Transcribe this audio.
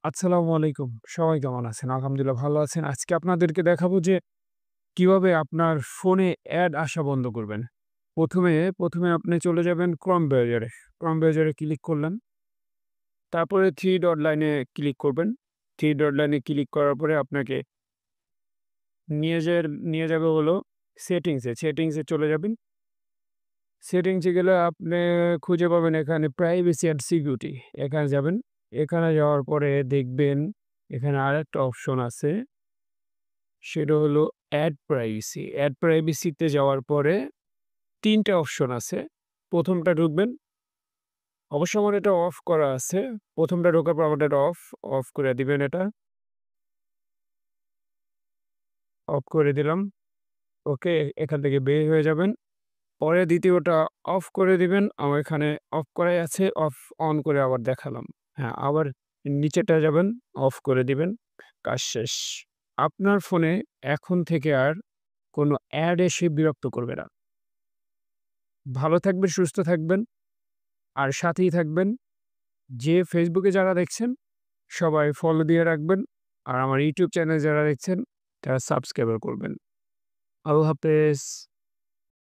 আসসালামু আলাইকুম। সবাই কেমন আছেন? আলহামদুলিল্লাহ ভালো আছেন। আজকে আপনাদেরকে দেখাবো যে কিভাবে আপনার ফোনে অ্যাড আসা বন্ধ করবেন। ১ম এ আপনি চলে যাবেন Chrome ব্রাউজারে। Chrome ব্রাউজারে ক্লিক করলেন। তারপরে 3 ডট লাইনে ক্লিক করবেন। 3 ডট লাইনে ক্লিক করার পরে আপনাকে নিয়ে যার নিয়ে যাবে হলো সেটিংসে। সেটিংসে চলে যাবেন। সেটিংসে গেলে আপনি খুঁজে পাবেন এখানে প্রাইভেসি অ্যান্ড সিকিউরিটি। এখানে যাবেন। এখানে যাওয়ার পরে দেখবেন এখানে আরেকটা অপশন আছে। সেটা হলো অ্যাড প্রাইভেসি। অ্যাড প্রাইভেসিতে যাওয়ার পরে ৩ টা অপশন আছে। ১ম টা ঢুকবেন। অবশ্য আমার এটা অফ করা আছে। ১ম টা ঢোকার পর আমার এটা অফ করে দিবেন এটা। অফ করে দিলাম। ওকে, এখান থেকে বের হয়ে যাবেন। পরে ২য় টা অফ করে দিবেন। আমার এখানে অফ করাই আছে। অন করে আবার দেখালাম। হ্যাঁ, আবার নিচেরটায় যাবেন, অফ করে দিবেন। কাজ শেষ। আপনার ফোনে এখন থেকে আর কোনো অ্যাড এসে বিরক্ত করবে না। ভালো থাকবেন, সুস্থ থাকবেন। আর সাথেই থাকবেন। যে Facebook এ যারা দেখছেন সবাই ফলো দিয়ে রাখবেন। আর আমার YouTube চ্যানেল যারা দেখছেন তারা সাবস্ক্রাইব করবেন। আল্লাহ হাফেজ।